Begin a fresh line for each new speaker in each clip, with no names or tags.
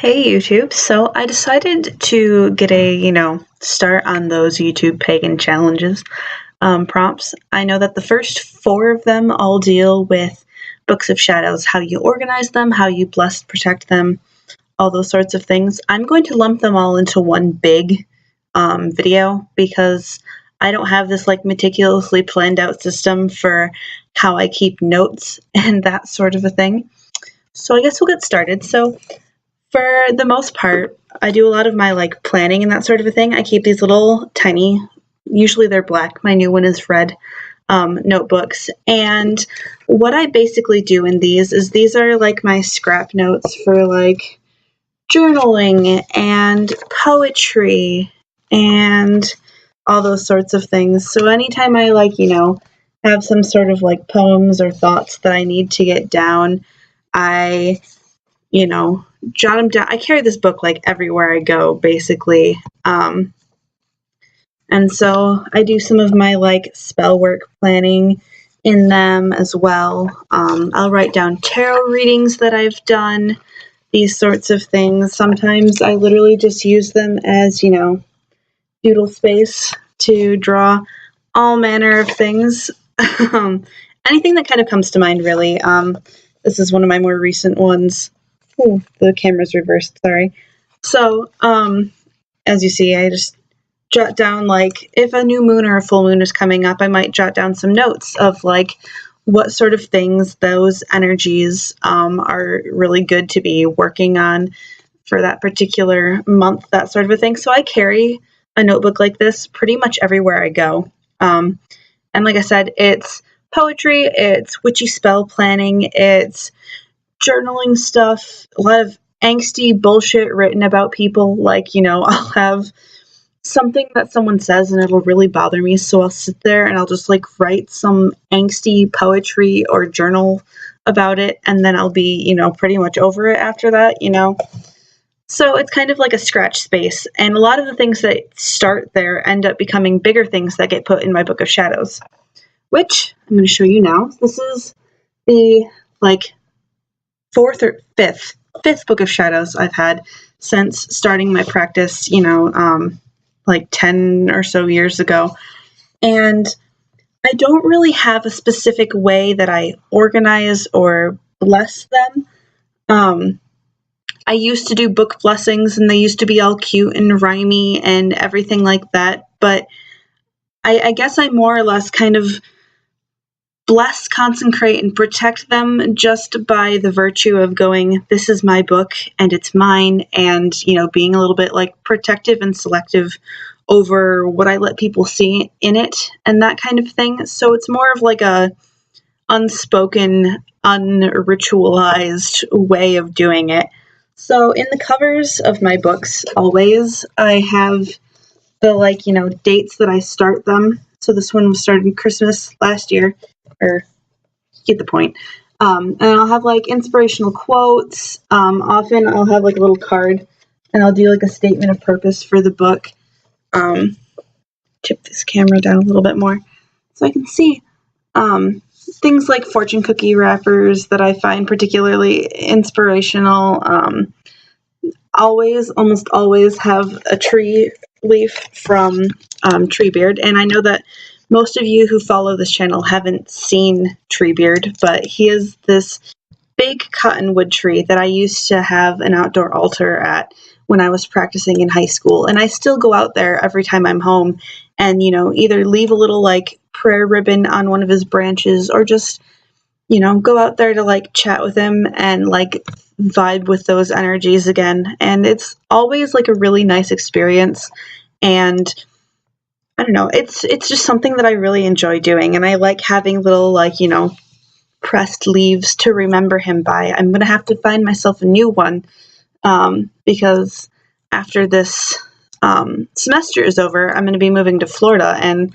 Hey YouTube, so I decided to get start on those YouTube Pagan challenges prompts. I know that the first four of them all deal with Books of Shadows, how you organize them, how you bless, protect them, all those sorts of things. I'm going to lump them all into one big video because I don't have this like meticulously planned out system for how I keep notes and that sort of a thing. So I guess we'll get started. So for the most part, I do a lot of my like planning and that sort of a thing. I keep these little tiny, usually they're black. My new one is red notebooks. And what I basically do in these are like my scrap notes for like journaling and poetry and all those sorts of things. So anytime I have some sort of like poems or thoughts that I need to get down, I jot them down. I carry this book like everywhere I go, basically. And so I do some of my like spell work planning in them as well. I'll write down tarot readings that I've done, these sorts of things. Sometimes I literally just use them as, doodle space to draw all manner of things. Anything that kind of comes to mind, really. This is one of my more recent ones. Oh, the camera's reversed, sorry. So, as you see, I just jot down, like, if a new moon or a full moon is coming up, I might jot down some notes of, like, what sort of things those energies are really good to be working on for that particular month, that sort of a thing. So I carry a notebook like this pretty much everywhere I go. And like I said, it's poetry, it's witchy spell planning, it's journaling stuff, a lot of angsty bullshit written about people. Like, I'll have something that someone says and it'll really bother me. So I'll sit there and I'll just like write some angsty poetry or journal about it. And then I'll be, pretty much over it after that, So it's kind of like a scratch space. And a lot of the things that start there end up becoming bigger things that get put in my Book of Shadows, which I'm going to show you now. This is the like fifth Book of Shadows I've had since starting my practice, like 10 or so years ago. And I don't really have a specific way that I organize or bless them. I used to do book blessings and they used to be all cute and rhymey and everything like that. But I guess I more or less kind of bless, consecrate, and protect them just by the virtue of going, this is my book and it's mine, and, being a little bit like protective and selective over what I let people see in it and that kind of thing. So it's more of like a unspoken, unritualized way of doing it. So in the covers of my books, always, I have the dates that I start them. So this one was started Christmas last year, or you get the point. And I'll have like inspirational quotes. Often I'll have like a little card and I'll do like a statement of purpose for the book. Tip this camera down a little bit more so I can see. Things like fortune cookie wrappers that I find particularly inspirational. Almost always have a tree leaf from Treebeard. And I know that most of you who follow this channel haven't seen Treebeard, but he is this big cottonwood tree that I used to have an outdoor altar at when I was practicing in high school. And I still go out there every time I'm home and, either leave a little like prayer ribbon on one of his branches or just, go out there to like chat with him and like vibe with those energies again. And it's always like a really nice experience. And I don't know, it's just something that I really enjoy doing. And I like having little like, pressed leaves to remember him by. I'm going to have to find myself a new one because after this semester is over, I'm going to be moving to Florida. And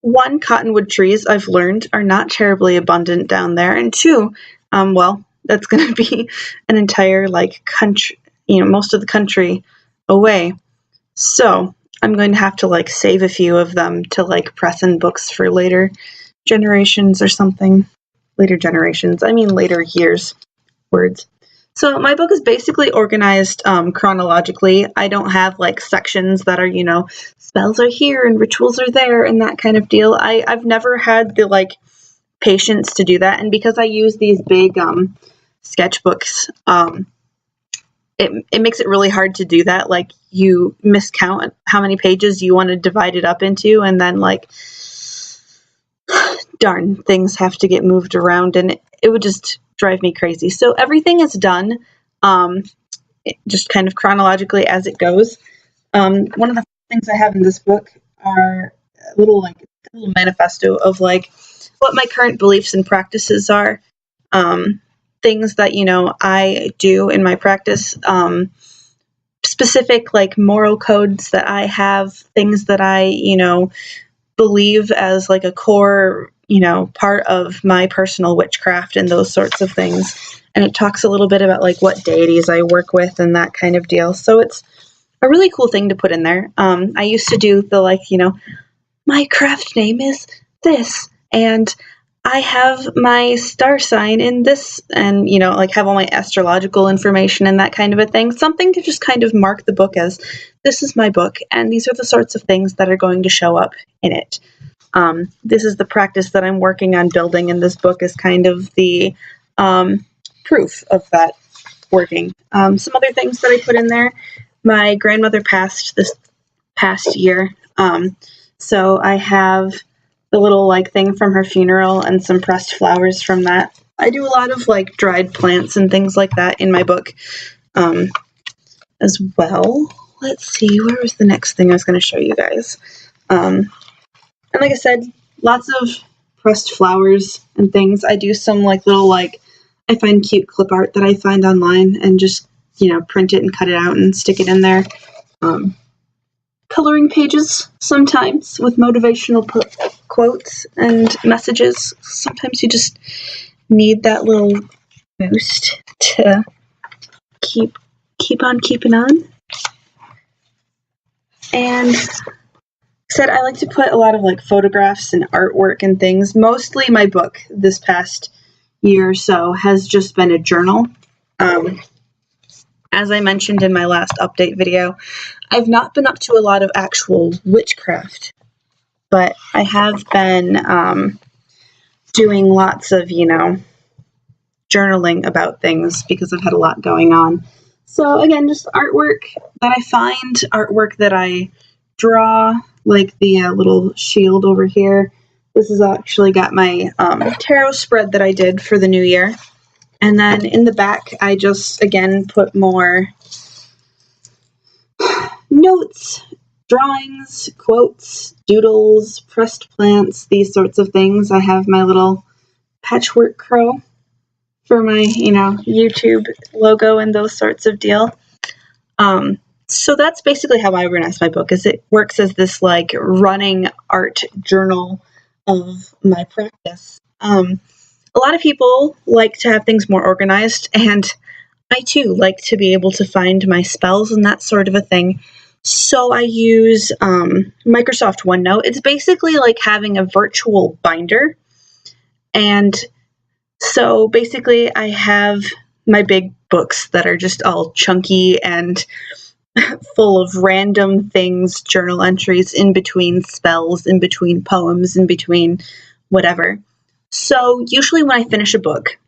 one, cottonwood trees, I've learned, are not terribly abundant down there. And two, that's going to be an entire like country, most of the country away. So I'm going to have to like save a few of them to like press in books for later generations or something. Later generations, I mean later years. Words. So my book is basically organized chronologically. I don't have like sections that are, you know, spells are here and rituals are there and that kind of deal. I've never had the like patience to do that, and because I use these big sketchbooks, it makes it really hard to do that. Like, you miscount how many pages you want to divide it up into, and then like, darn, things have to get moved around, and it would just drive me crazy. So everything is done just kind of chronologically as it goes. One of the things I have in this book are a little manifesto of like what my current beliefs and practices are, things that, you know, I do in my practice, specific like moral codes that I have, things that I, you know, believe as like a core, you know, part of my personal witchcraft and those sorts of things. And it talks a little bit about like what deities I work with and that kind of deal. So it's a really cool thing to put in there. I used to do the like, you know, my craft name is this, and I have my star sign in this, and, you know, like have all my astrological information and that kind of a thing. Something to just kind of mark the book as, this is my book, and these are the sorts of things that are going to show up in it. This is the practice that I'm working on building, and this book is kind of the proof of that working. Some other things that I put in there. My grandmother passed this past year, so I have the little like thing from her funeral and some pressed flowers from that. I do a lot of like dried plants and things like that in my book as well. Let's see, where was the next thing I was going to show you guys? And like I said, lots of pressed flowers and things. I do some like little like, I find cute clip art that I find online and just, you know, print it and cut it out and stick it in there. Coloring pages sometimes with motivational quotes and messages. Sometimes you just need that little boost to keep on keeping on. And said I like to put a lot of like photographs and artwork and things. Mostly my book this past year or so has just been a journal. As I mentioned in my last update video, I've not been up to a lot of actual witchcraft, but I have been doing lots of, you know, journaling about things because I've had a lot going on. So again, just artwork that I find, artwork that I draw, like the little shield over here. This has actually got my tarot spread that I did for the new year. And then in the back, I just, again, put more notes, drawings, quotes, doodles, pressed plants, these sorts of things. I have my little patchwork crow for my, you know, YouTube logo and those sorts of deal. So that's basically how I organize my book, is it works as this like running art journal of my practice. A lot of people like to have things more organized, and I too like to be able to find my spells and that sort of a thing. So I use Microsoft OneNote. It's basically like having a virtual binder. And so basically I have my big books that are just all chunky and full of random things, journal entries in between spells, in between poems, in between whatever. So usually when I finish a book,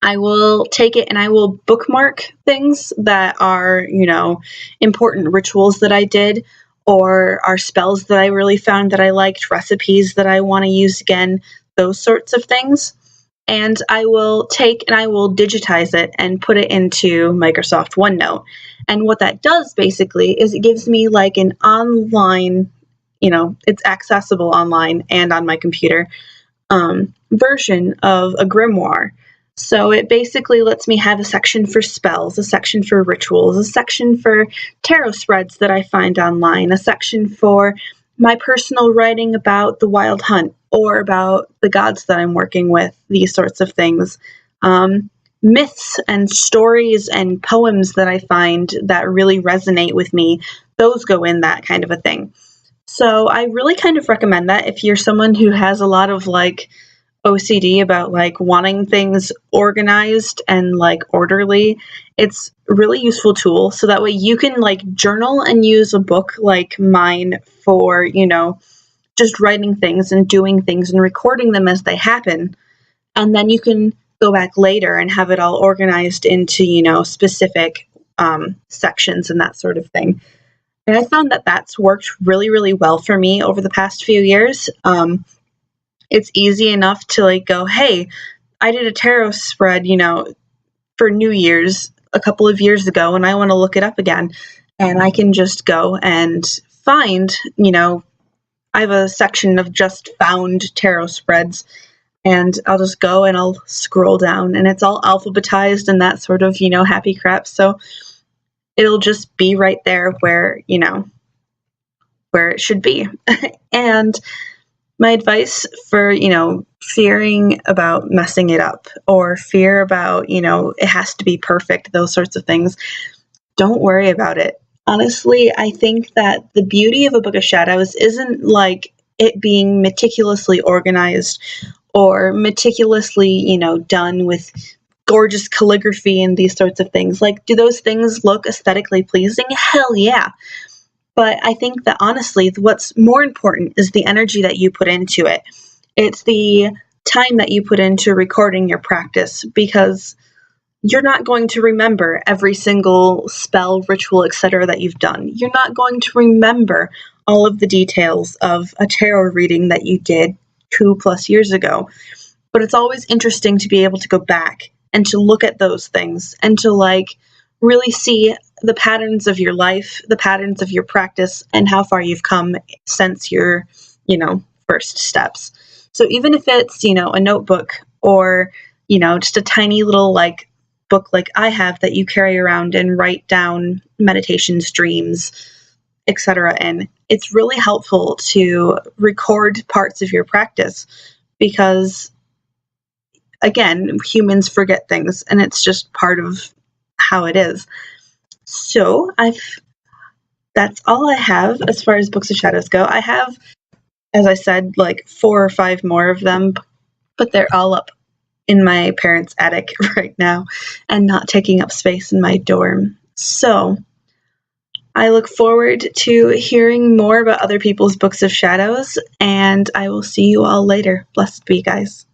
I will take it and I will bookmark things that are, you know, important rituals that I did, or are spells that I really found that I liked, recipes that I want to use again, those sorts of things. And I will take and I will digitize it and put it into Microsoft OneNote. And what that does basically is it gives me like an online, you know, it's accessible online and on my computer, version of a grimoire. So it basically lets me have a section for spells, a section for rituals, a section for tarot spreads that I find online, a section for my personal writing about the wild hunt or about the gods that I'm working with, these sorts of things. Myths and stories and poems that I find that really resonate with me, those go in that kind of a thing. So I really kind of recommend that if you're someone who has a lot of like OCD about like wanting things organized and like orderly, it's a really useful tool. So that way you can like journal and use a book like mine for, you know, just writing things and doing things and recording them as they happen. And then you can go back later and have it all organized into, you know, specific sections and that sort of thing. And I found that that's worked really, really well for me over the past few years. It's easy enough to like go, hey, I did a tarot spread, you know, for New Year's a couple of years ago, and I want to look it up again. And I can just go and find, you know, I have a section of just found tarot spreads, and I'll just go and I'll scroll down, and it's all alphabetized and that sort of, you know, happy crap. So it'll just be right there where, you know, where it should be. And my advice for, you know, fearing about messing it up or fear about, you know, it has to be perfect, those sorts of things, don't worry about it. Honestly, I think that the beauty of a Book of Shadows isn't like it being meticulously organized or meticulously, you know, done with gorgeous calligraphy and these sorts of things. Like, do those things look aesthetically pleasing? Hell yeah. But I think that honestly, what's more important is the energy that you put into it. It's the time that you put into recording your practice, because you're not going to remember every single spell, ritual, etc. that you've done. You're not going to remember all of the details of a tarot reading that you did 2+ years ago. But it's always interesting to be able to go back and to look at those things and to like really see the patterns of your life, the patterns of your practice, and how far you've come since your, you know, first steps. So even if it's, you know, a notebook or, you know, just a tiny little like book like I have that you carry around and write down meditations, dreams, etc. in, it's really helpful to record parts of your practice because, again, humans forget things and it's just part of how it is. So that's all I have as far as Books of Shadows go. I have, as I said, like 4 or 5 more of them, but they're all up in my parents' attic right now and not taking up space in my dorm. So I look forward to hearing more about other people's Books of Shadows, and I will see you all later. Blessed be, guys.